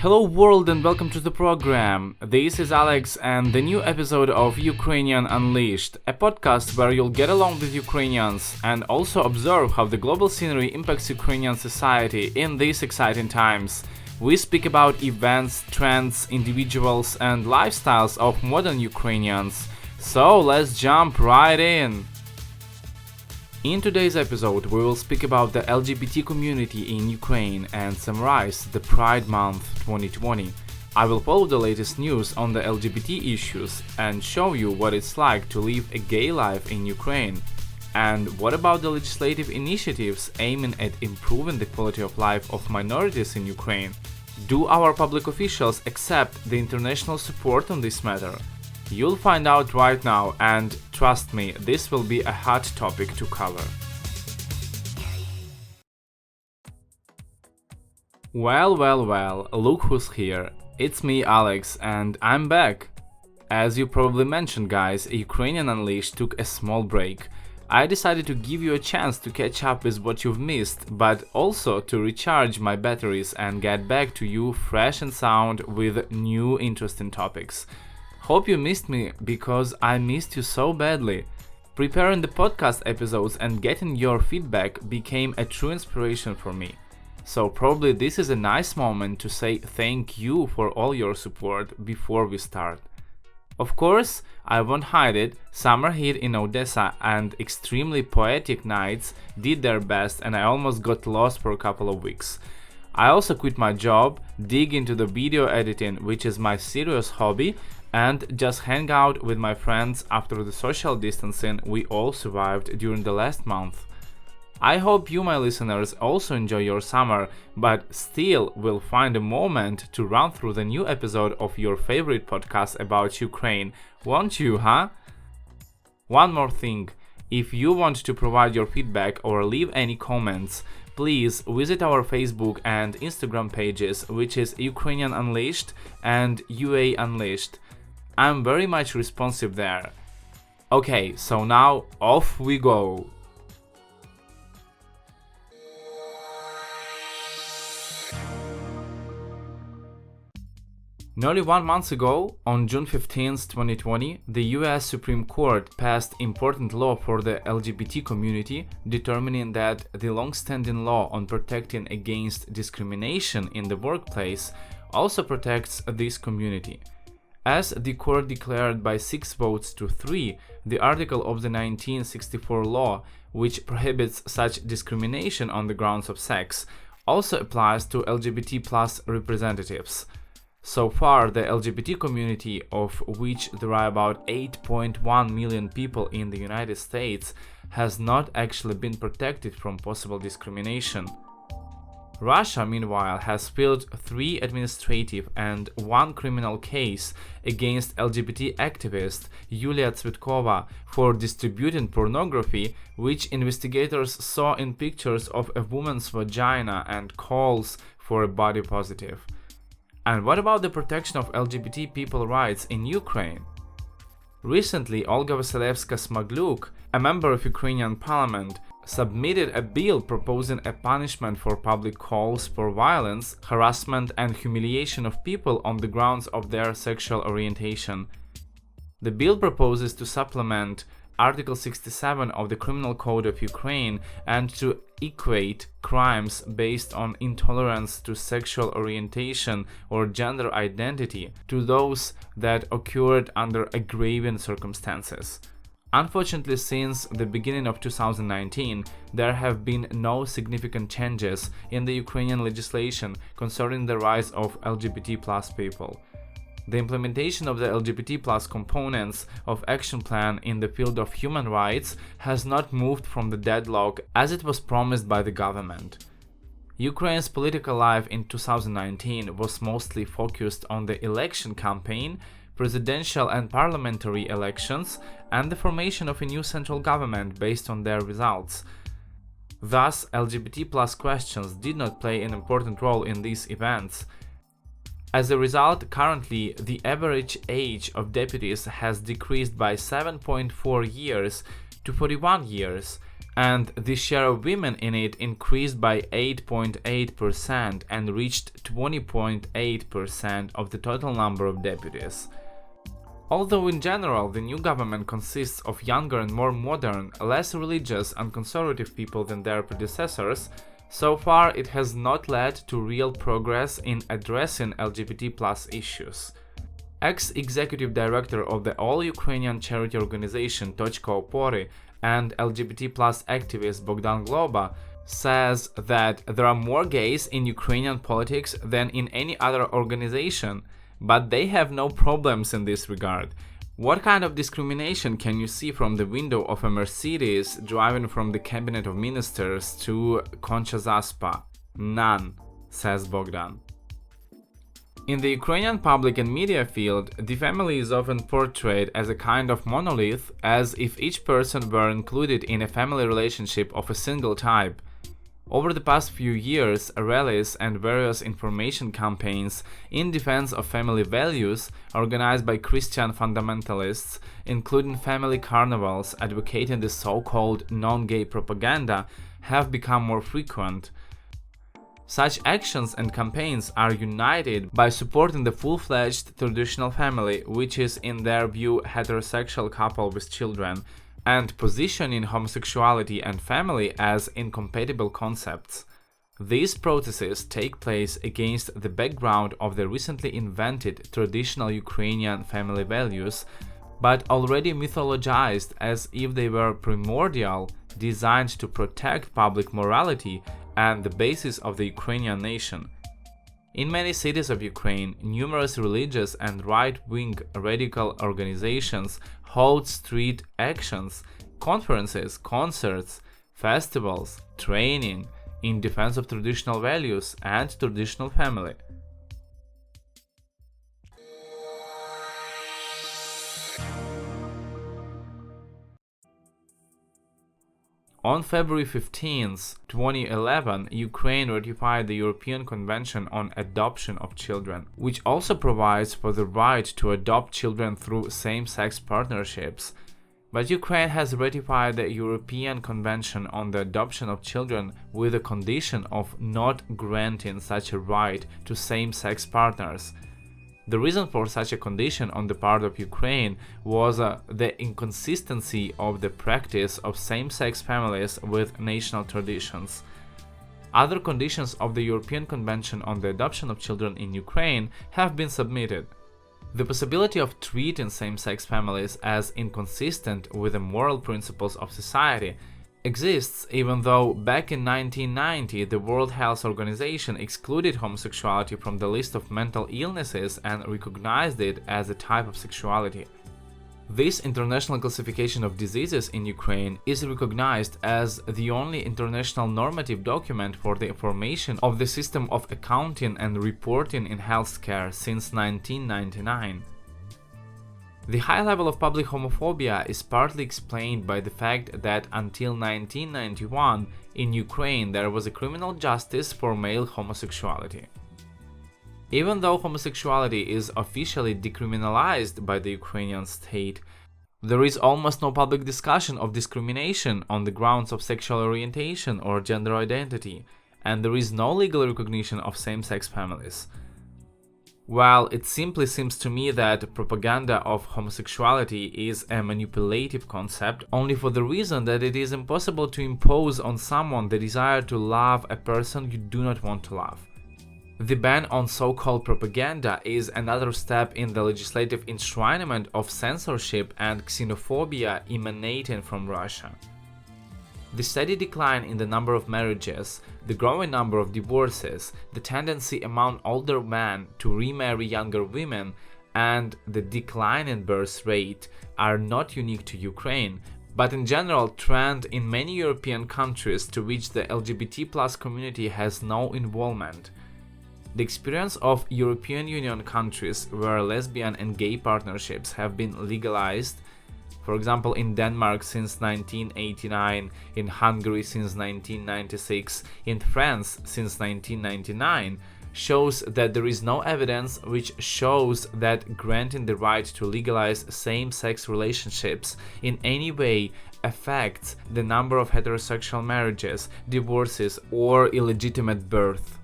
Hello world and welcome to the program. This is Alex and the new episode of Ukrainian Unleashed, a podcast where you'll get along with Ukrainians and also observe how the global scenery impacts Ukrainian society in these exciting times. We speak about events, trends, individuals and lifestyles of modern Ukrainians. So let's jump right in. In today's episode, we will speak about the LGBT community in Ukraine and summarize the Pride Month 2020. I will follow the latest news on the LGBT issues and show you what it's like to live a gay life in Ukraine. And what about the legislative initiatives aiming at improving the quality of life of minorities in Ukraine? Do our public officials accept the international support on this matter? You'll find out right now, and trust me, this will be a hot topic to cover. Well, look who's here. It's me, Alex, and I'm back. As you probably mentioned, guys, Ukrainian Unleashed took a small break. I decided to give you a chance to catch up with what you've missed, but also to recharge my batteries and get back to you fresh and sound with new interesting topics. Hope you missed me because I missed you so badly. Preparing the podcast episodes and getting your feedback became a true inspiration for me. So probably this is a nice moment to say thank you for all your support before we start. Of course, I won't hide it, summer heat in Odessa and extremely poetic nights did their best and I almost got lost for a couple of weeks. I also quit my job, dig into the video editing, which is my serious hobby, and just hang out with my friends after the social distancing we all survived during the last month. I hope you, my listeners, also enjoy your summer, but still will find a moment to run through the new episode of your favorite podcast about Ukraine, won't you, huh? One more thing, if you want to provide your feedback or leave any comments, please visit our Facebook and Instagram pages, which is Ukrainian Unleashed and UA Unleashed. I'm very much responsive there. Okay, so now off we go. Nearly 1 month ago, on June 15, 2020, the US Supreme Court passed important law for the LGBT community, determining that the long-standing law on protecting against discrimination in the workplace also protects this community. As the court declared by 6 votes to 3, the article of the 1964 law, which prohibits such discrimination on the grounds of sex, also applies to LGBT+ representatives. So far, the LGBT community, of which there are about 8.1 million people in the United States, has not actually been protected from possible discrimination. Russia, meanwhile, has filed 3 administrative and 1 criminal case against LGBT activist Yulia Tsvetkova for distributing pornography, which investigators saw in pictures of a woman's vagina and calls for a body positive. And what about the protection of LGBT people rights in Ukraine? Recently, Olga Vasilevska-Smagluk, a member of Ukrainian parliament, submitted a bill proposing a punishment for public calls for violence, harassment and humiliation of people on the grounds of their sexual orientation. The bill proposes to supplement Article 67 of the Criminal Code of Ukraine and to equate crimes based on intolerance to sexual orientation or gender identity to those that occurred under aggravating circumstances. Unfortunately, since the beginning of 2019, there have been no significant changes in the Ukrainian legislation concerning the rights of LGBT+ people. The implementation of the LGBT+ components of action plan in the field of human rights has not moved from the deadlock as it was promised by the government. Ukraine's political life in 2019 was mostly focused on the election campaign, presidential and parliamentary elections, and the formation of a new central government based on their results. Thus, LGBT+ questions did not play an important role in these events. As a result, currently, the average age of deputies has decreased by 7.4 years to 41 years, and the share of women in it increased by 8.8% and reached 20.8% of the total number of deputies. Although in general the new government consists of younger and more modern, less religious and conservative people than their predecessors, so far it has not led to real progress in addressing LGBT+ issues. Ex-executive director of the all-Ukrainian charity organization Tochka Opory and LGBT+ activist Bogdan Globa says that there are more gays in Ukrainian politics than in any other organization, but they have no problems in this regard. What kind of discrimination can you see from the window of a Mercedes driving from the cabinet of ministers to Concha Zaspa? None, says Bogdan. In the Ukrainian public and media field, the family is often portrayed as a kind of monolith, as if each person were included in a family relationship of a single type. Over the past few years, rallies and various information campaigns in defense of family values, organized by Christian fundamentalists, including family carnivals advocating the so-called non-gay propaganda, have become more frequent. Such actions and campaigns are united by supporting the full-fledged traditional family, which is in their view heterosexual couple with children, and positioning homosexuality and family as incompatible concepts. These processes take place against the background of the recently invented traditional Ukrainian family values, but already mythologized as if they were primordial, designed to protect public morality and the basis of the Ukrainian nation. In many cities of Ukraine, numerous religious and right-wing radical organizations hold street actions, conferences, concerts, festivals, training in defense of traditional values and traditional family. On February 15, 2011, Ukraine ratified the European Convention on Adoption of Children, which also provides for the right to adopt children through same-sex partnerships. But Ukraine has ratified the European Convention on the Adoption of Children with the condition of not granting such a right to same-sex partners. The reason for such a condition on the part of Ukraine was the inconsistency of the practice of same-sex families with national traditions. Other conditions of the European Convention on the Adoption of Children in Ukraine have been submitted. The possibility of treating same-sex families as inconsistent with the moral principles of society exists, even though back in 1990 the World Health Organization excluded homosexuality from the list of mental illnesses and recognized it as a type of sexuality. This international classification of diseases in Ukraine is recognized as the only international normative document for the formation of the system of accounting and reporting in healthcare since 1999. The high level of public homophobia is partly explained by the fact that until 1991 in Ukraine there was a criminal justice for male homosexuality. Even though homosexuality is officially decriminalized by the Ukrainian state, there is almost no public discussion of discrimination on the grounds of sexual orientation or gender identity, and there is no legal recognition of same-sex families. While it simply seems to me that propaganda of homosexuality is a manipulative concept only for the reason that it is impossible to impose on someone the desire to love a person you do not want to love. The ban on so-called propaganda is another step in the legislative enshrinement of censorship and xenophobia emanating from Russia. The steady decline in the number of marriages, the growing number of divorces, the tendency among older men to remarry younger women, and the decline in birth rate are not unique to Ukraine, but in general trend in many European countries to which the LGBT+ community has no involvement. The experience of European Union countries where lesbian and gay partnerships have been legalized, for example in Denmark since 1989, in Hungary since 1996, in France since 1999, shows that there is no evidence which shows that granting the right to legalize same-sex relationships in any way affects the number of heterosexual marriages, divorces, or illegitimate birth.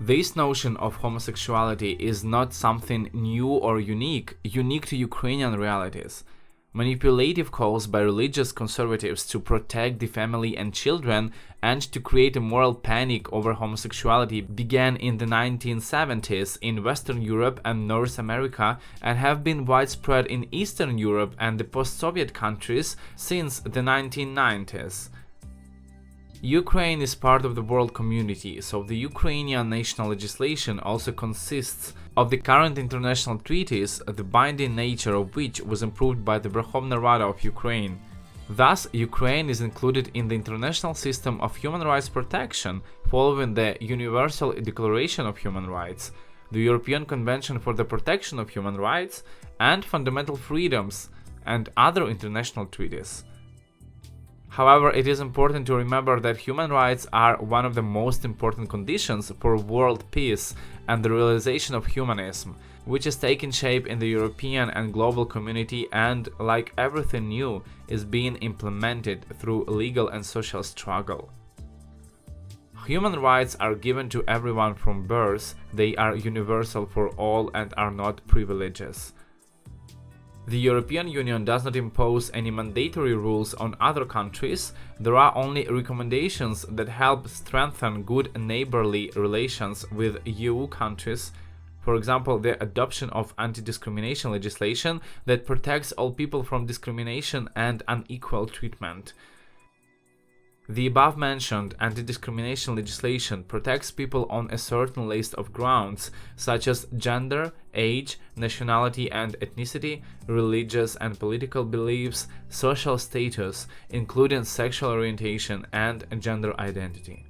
This notion of homosexuality is not something new or unique to Ukrainian realities. Manipulative calls by religious conservatives to protect the family and children and to create a moral panic over homosexuality began in the 1970s in Western Europe and North America and have been widespread in Eastern Europe and the post-Soviet countries since the 1990s. Ukraine is part of the world community, so the Ukrainian national legislation also consists of the current international treaties, the binding nature of which was approved by the Verkhovna Rada of Ukraine. Thus, Ukraine is included in the international system of human rights protection following the Universal Declaration of Human Rights, the European Convention for the Protection of Human Rights and Fundamental Freedoms, and other international treaties. However, it is important to remember that human rights are one of the most important conditions for world peace and the realization of humanism, which is taking shape in the European and global community and, like everything new, is being implemented through legal and social struggle. Human rights are given to everyone from birth, they are universal for all and are not privileges. The European Union does not impose any mandatory rules on other countries, there are only recommendations that help strengthen good neighborly relations with EU countries. For example, the adoption of anti-discrimination legislation that protects all people from discrimination and unequal treatment. The above-mentioned anti-discrimination legislation protects people on a certain list of grounds, such as gender, age, nationality and ethnicity, religious and political beliefs, social status, including sexual orientation and gender identity.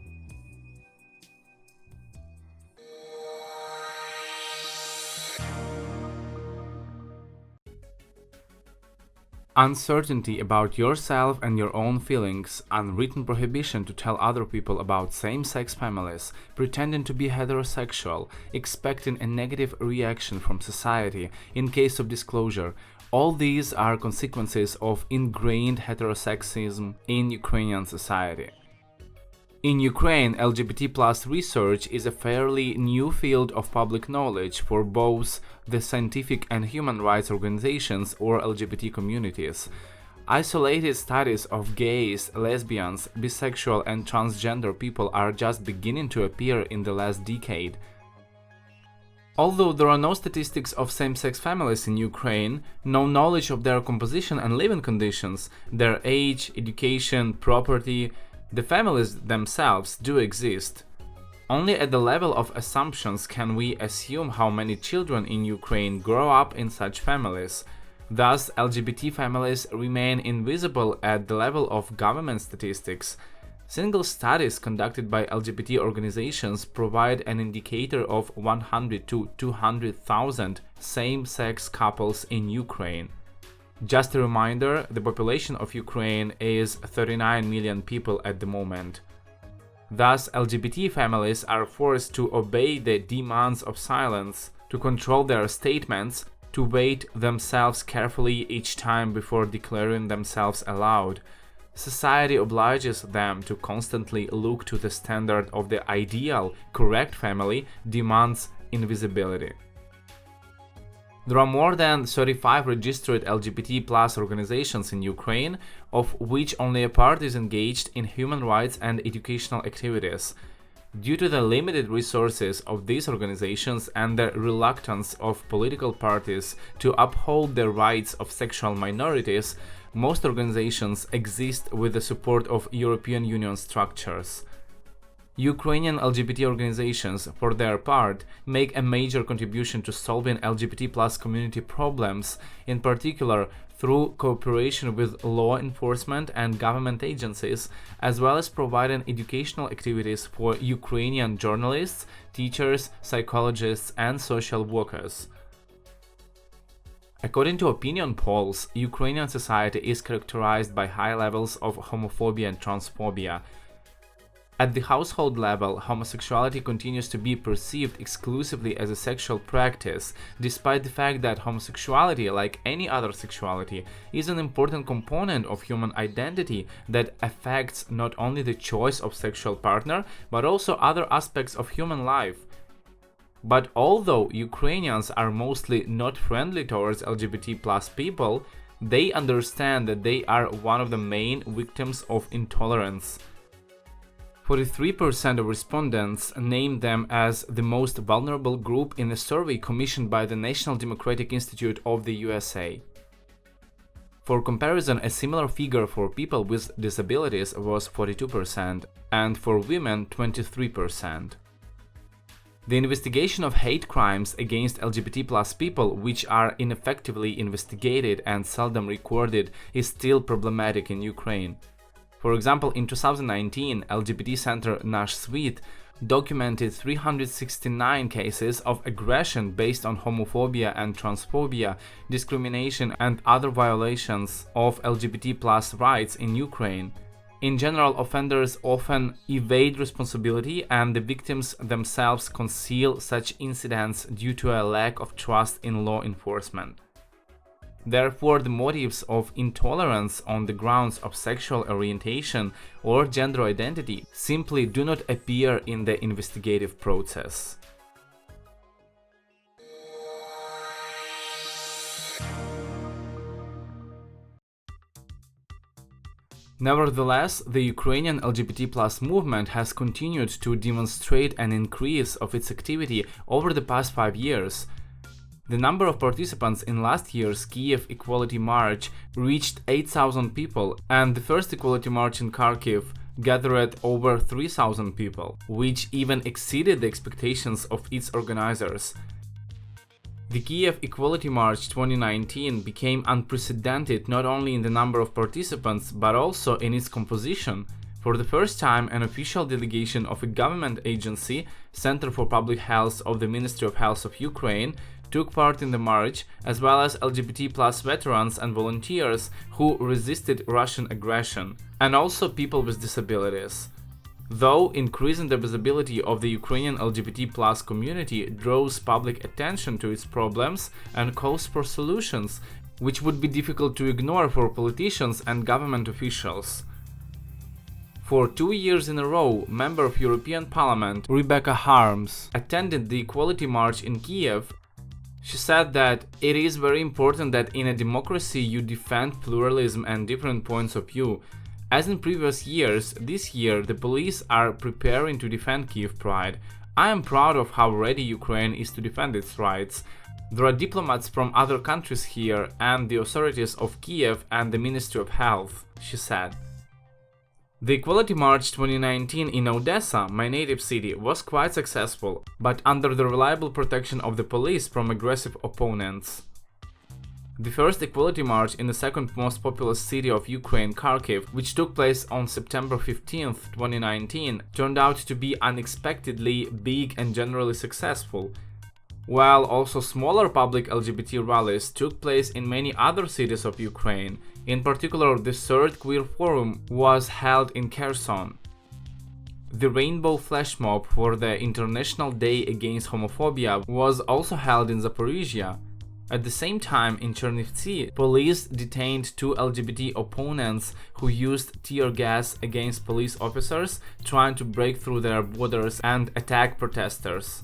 Uncertainty about yourself and your own feelings, unwritten prohibition to tell other people about same-sex families, pretending to be heterosexual, expecting a negative reaction from society in case of disclosure, all these are consequences of ingrained heterosexism in Ukrainian society. In Ukraine, LGBT+ research is a fairly new field of public knowledge for both the scientific and human rights organizations or LGBT communities. Isolated studies of gays, lesbians, bisexual and transgender people are just beginning to appear in the last decade. Although there are no statistics of same-sex families in Ukraine, no knowledge of their composition and living conditions, their age, education, property, the families themselves do exist. Only at the level of assumptions can we assume how many children in Ukraine grow up in such families. Thus, LGBT families remain invisible at the level of government statistics. Single studies conducted by LGBT organizations provide an indicator of 100 to 200,000 same-sex couples in Ukraine. Just a reminder, the population of Ukraine is 39 million people at the moment. Thus, LGBT families are forced to obey the demands of silence, to control their statements, to weight themselves carefully each time before declaring themselves aloud. Society obliges them to constantly look to the standard of the ideal, correct family, demands invisibility. There are more than 35 registered LGBT+ organizations in Ukraine, of which only a part is engaged in human rights and educational activities. Due to the limited resources of these organizations and the reluctance of political parties to uphold the rights of sexual minorities, most organizations exist with the support of European Union structures. Ukrainian LGBT organizations, for their part, make a major contribution to solving LGBT+ community problems, in particular through cooperation with law enforcement and government agencies, as well as providing educational activities for Ukrainian journalists, teachers, psychologists, and social workers. According to opinion polls, Ukrainian society is characterized by high levels of homophobia and transphobia. At the household level, homosexuality continues to be perceived exclusively as a sexual practice, despite the fact that homosexuality, like any other sexuality, is an important component of human identity that affects not only the choice of sexual partner, but also other aspects of human life. But although Ukrainians are mostly not friendly towards LGBT+ people, they understand that they are one of the main victims of intolerance. 43% of respondents named them as the most vulnerable group in a survey commissioned by the National Democratic Institute of the USA. For comparison, a similar figure for people with disabilities was 42%, and for women 23%. The investigation of hate crimes against LGBT+ people, which are ineffectively investigated and seldom recorded, is still problematic in Ukraine. For example, in 2019, LGBT center Nash Suite documented 369 cases of aggression based on homophobia and transphobia, discrimination, and other violations of LGBT+ rights in Ukraine. In general, offenders often evade responsibility, and the victims themselves conceal such incidents due to a lack of trust in law enforcement. Therefore, the motives of intolerance on the grounds of sexual orientation or gender identity simply do not appear in the investigative process. Nevertheless, the Ukrainian LGBT+ movement has continued to demonstrate an increase of its activity over the past 5 years. The number of participants in last year's Kiev Equality March reached 8,000 people, and the first Equality March in Kharkiv gathered over 3,000 people, which even exceeded the expectations of its organizers. The Kiev Equality March 2019 became unprecedented not only in the number of participants, but also in its composition. For the first time, an official delegation of a government agency, Center for Public Health of the Ministry of Health of Ukraine, took part in the march, as well as LGBT+ veterans and volunteers who resisted Russian aggression, and also people with disabilities. Though increasing the visibility of the Ukrainian LGBT+ community draws public attention to its problems and calls for solutions, which would be difficult to ignore for politicians and government officials. For 2 years in a row, Member of European Parliament Rebecca Harms attended the Equality March in Kiev. She said that it is very important that in a democracy you defend pluralism and different points of view. As in previous years, this year the police are preparing to defend Kiev Pride. I am proud of how ready Ukraine is to defend its rights. There are diplomats from other countries here and the authorities of Kiev and the Ministry of Health, she said. The Equality March 2019 in Odessa, my native city, was quite successful, but under the reliable protection of the police from aggressive opponents. The first Equality March in the second most populous city of Ukraine, Kharkiv, which took place on September 15, 2019, turned out to be unexpectedly big and generally successful, while also smaller public LGBT rallies took place in many other cities of Ukraine. In particular, the third Queer Forum was held in Kherson. The Rainbow Flash Mob for the International Day Against Homophobia was also held in Zaporizhia. At the same time, in Chernivtsi, police detained 2 LGBT opponents who used tear gas against police officers trying to break through their borders and attack protesters.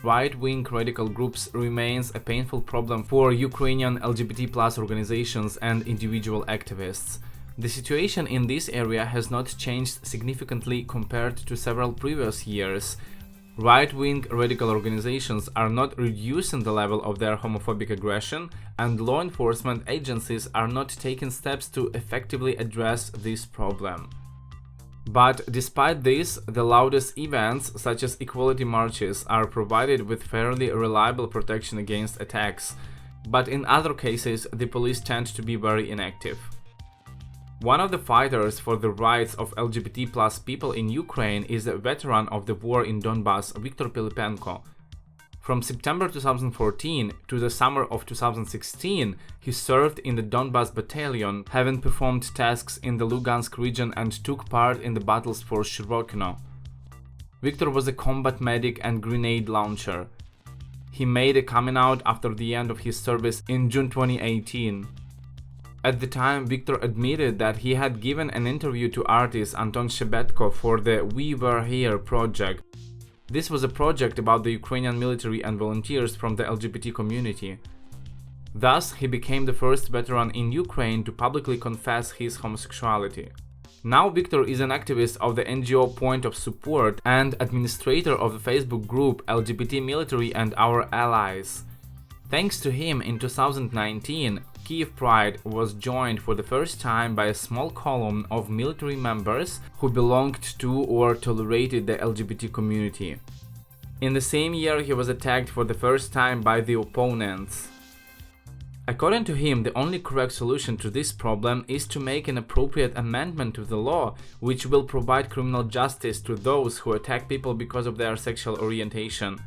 Right-wing radical groups remains a painful problem for Ukrainian LGBT+ organizations and individual activists. The situation in this area has not changed significantly compared to several previous years. Right-wing radical organizations are not reducing the level of their homophobic aggression, and law enforcement agencies are not taking steps to effectively address this problem. But despite this, the loudest events, such as equality marches, are provided with fairly reliable protection against attacks, but in other cases the police tend to be very inactive. One of the fighters for the rights of LGBT+ people in Ukraine is a veteran of the war in Donbass, Viktor Pilipenko. From September 2014 to the summer of 2016, he served in the Donbas Battalion, having performed tasks in the Lugansk region and took part in the battles for Shirokino. Viktor was a combat medic and grenade launcher. He made a coming out after the end of his service in June 2018. At the time, Viktor admitted that he had given an interview to artist Anton Shebetko for the We Were Here project. This was a project about the Ukrainian military and volunteers from the LGBT community. Thus, he became the first veteran in Ukraine to publicly confess his homosexuality. Now Viktor is an activist of the NGO Point of Support and administrator of the Facebook group LGBT Military and Our Allies. Thanks to him, in 2019, Kyiv Pride was joined for the first time by a small column of military members who belonged to or tolerated the LGBT community. In the same year, he was attacked for the first time by the opponents. According to him, the only correct solution to this problem is to make an appropriate amendment to the law, which will provide criminal justice to those who attack people because of their sexual orientation.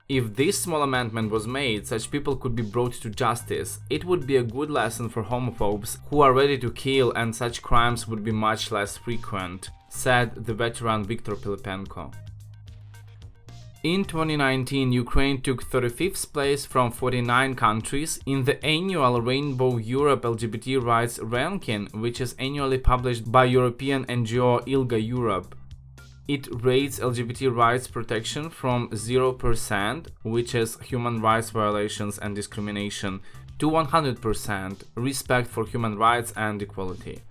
If this small amendment was made, such people could be brought to justice. It would be a good lesson for homophobes who are ready to kill, and such crimes would be much less frequent, said the veteran Viktor Pilipenko. In 2019, Ukraine took 35th place from 49 countries in the annual Rainbow Europe LGBT Rights Ranking, which is annually published by European NGO ILGA Europe. It rates LGBT rights protection from 0%, which is human rights violations and discrimination, to 100%, respect for human rights and equality.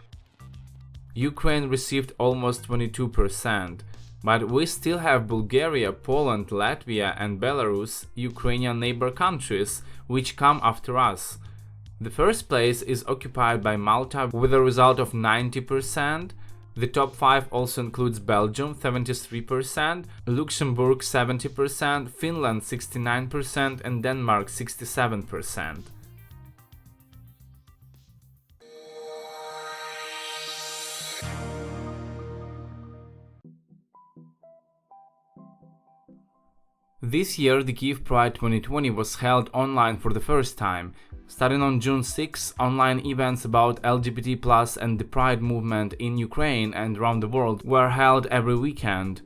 Ukraine received almost 22%, but we still have Bulgaria, Poland, Latvia and Belarus, Ukrainian neighbor countries, which come after us. The first place is occupied by Malta with a result of 90%. The top 5 also includes Belgium 73%, Luxembourg 70%, Finland 69% and Denmark 67%. This year, the Kyiv Pride 2020 was held online for the first time. Starting on June 6, online events about LGBT+ and the Pride movement in Ukraine and around the world were held every weekend.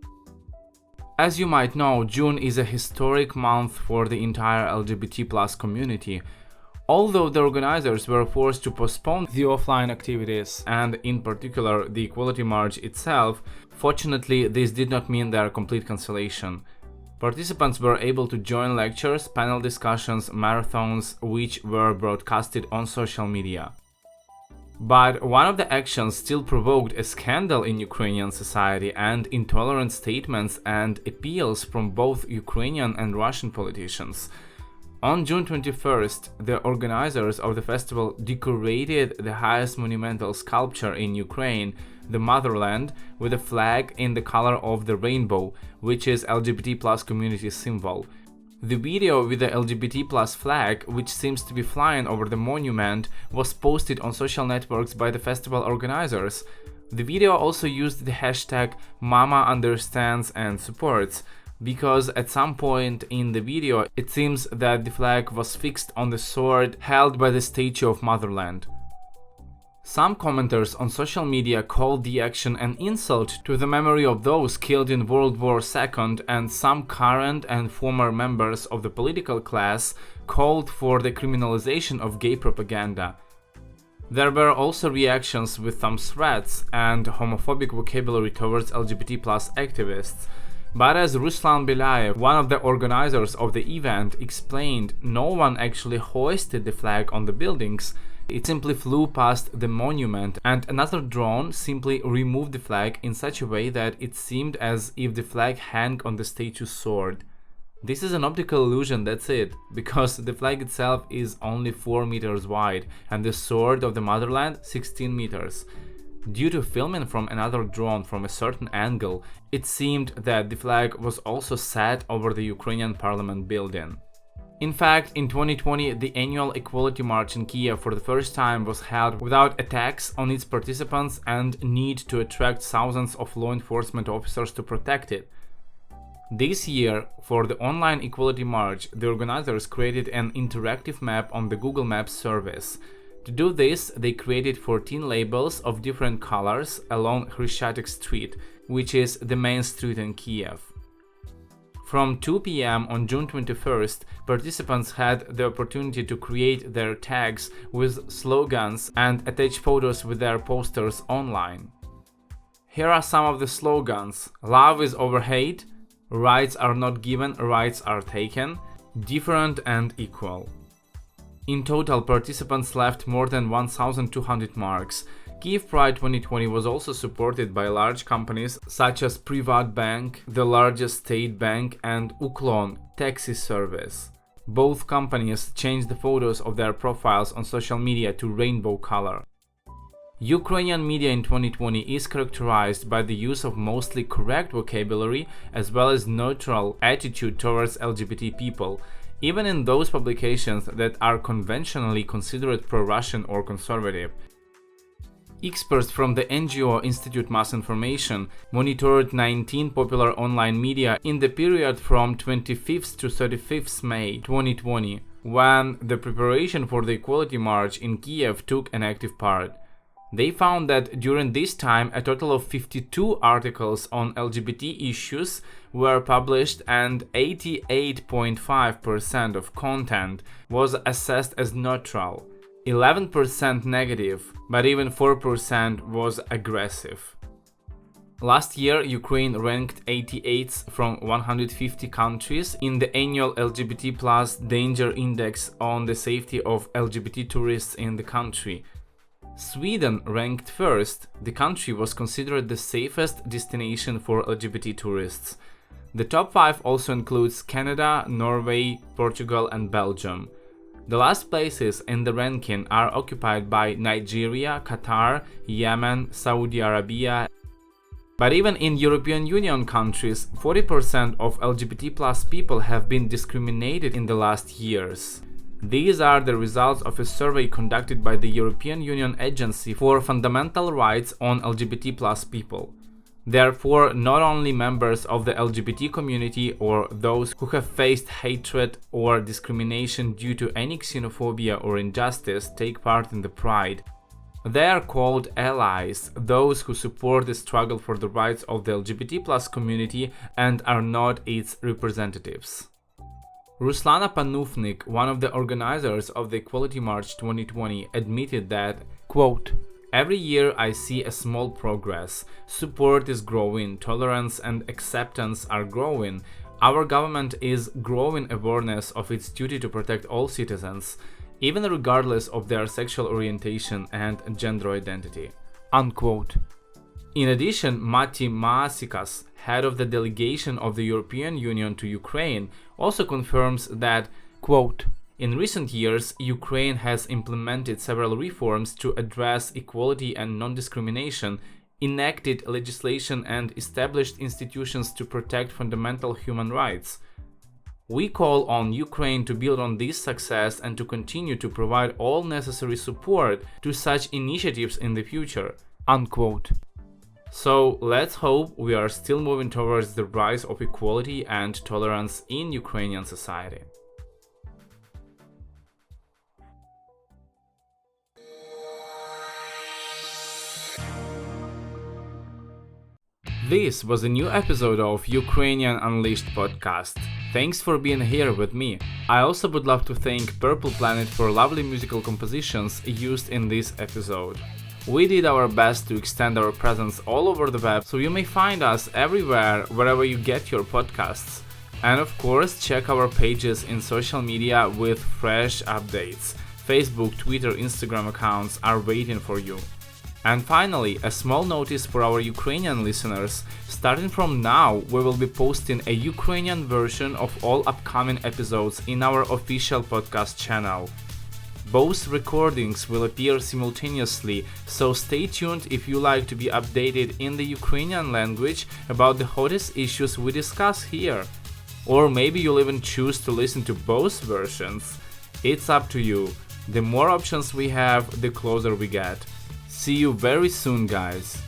As you might know, June is a historic month for the entire LGBT+ community. Although the organizers were forced to postpone the offline activities and in particular the Equality March itself, fortunately this did not mean their complete cancellation. Participants were able to join lectures, panel discussions, marathons, which were broadcasted on social media. But one of the actions still provoked a scandal in Ukrainian society and intolerant statements and appeals from both Ukrainian and Russian politicians. On June 21st, the organizers of the festival decorated the highest monumental sculpture in Ukraine, the Motherland, with a flag in the color of the rainbow, which is LGBT+ community symbol. The video with the LGBT+ flag, which seems to be flying over the monument, was posted on social networks by the festival organizers. The video also used the hashtag #MamaUnderstands and supports, because at some point in the video it seems that the flag was fixed on the sword held by the statue of Motherland. Some commenters on social media called the action an insult to the memory of those killed in World War II, and some current and former members of the political class called for the criminalization of gay propaganda. There were also reactions with some threats and homophobic vocabulary towards LGBT+ activists. But as Ruslan Belayev, one of the organizers of the event, explained, no one actually hoisted the flag on the buildings. It simply flew past the monument, and another drone simply removed the flag in such a way that it seemed as if the flag hung on the statue's sword. This is an optical illusion, that's it, because the flag itself is only 4 meters wide and the sword of the Motherland 16 meters. Due to filming from another drone from a certain angle, it seemed that the flag was also set over the Ukrainian parliament building. In fact, in 2020, the annual Equality March in Kyiv for the first time was held without attacks on its participants and need to attract thousands of law enforcement officers to protect it. This year, for the online equality march, the organizers created an interactive map on the Google Maps service. To do this, they created 14 labels of different colors along Hryshchatyk Street, which is the main street in Kiev. From 2 p.m. on June 21st, participants had the opportunity to create their tags with slogans and attach photos with their posters online. Here are some of the slogans: "Love is over hate," "Rights are not given, rights are taken," "Different and equal." In total, participants left more than 1,200 marks. Kiev Pride 2020 was also supported by large companies such as Bank, the largest state bank, and Uklon, taxi service. Both companies changed the photos of their profiles on social media to rainbow color. Ukrainian media in 2020 is characterized by the use of mostly correct vocabulary as well as neutral attitude towards LGBT people, even in those publications that are conventionally considered pro-Russian or conservative. Experts from the NGO Institute Mass Information monitored 19 popular online media in the period from 25th to 35th May 2020, when the preparation for the Equality March in Kiev took an active part. They found that during this time a total of 52 articles on LGBT issues were published and 88.5% of content was assessed as neutral, 11% negative, but even 4% was aggressive. Last year, Ukraine ranked 88th from 150 countries in the annual LGBT+ Danger Index on the safety of LGBT tourists in the country. Sweden ranked first. The country was considered the safest destination for LGBT tourists. The top 5 also includes Canada, Norway, Portugal, and Belgium. The last places in the ranking are occupied by Nigeria, Qatar, Yemen, Saudi Arabia. But even in European Union countries, 40% of LGBT+ people have been discriminated in the last years. These are the results of a survey conducted by the European Union Agency for Fundamental Rights on LGBT+ people. Therefore, not only members of the LGBT community or those who have faced hatred or discrimination due to any xenophobia or injustice take part in the Pride. They are called allies, those who support the struggle for the rights of the LGBT+ community and are not its representatives. Ruslana Panufnik, one of the organizers of the Equality March 2020, admitted that, quote, "Every year I see a small progress. Support is growing, tolerance and acceptance are growing. Our government is growing awareness of its duty to protect all citizens, even regardless of their sexual orientation and gender identity." Unquote. In addition, Mati Maasikas, head of the delegation of the European Union to Ukraine, also confirms that, quote, "In recent years, Ukraine has implemented several reforms to address equality and non-discrimination, enacted legislation and established institutions to protect fundamental human rights. We call on Ukraine to build on this success and to continue to provide all necessary support to such initiatives in the future." Unquote. So let's hope we are still moving towards the rise of equality and tolerance in Ukrainian society. This was a new episode of Ukrainian Unleashed podcast. Thanks for being here with me. I also would love to thank Purple Planet for lovely musical compositions used in this episode. We did our best to extend our presence all over the web, so you may find us everywhere wherever you get your podcasts. And of course, check our pages in social media with fresh updates. Facebook, Twitter, Instagram accounts are waiting for you. And finally, a small notice for our Ukrainian listeners. Starting from now, we will be posting a Ukrainian version of all upcoming episodes in our official podcast channel. Both recordings will appear simultaneously, so stay tuned if you like to be updated in the Ukrainian language about the hottest issues we discuss here. Or maybe you'll even choose to listen to both versions. It's up to you. The more options we have, the closer we get. See you very soon, guys.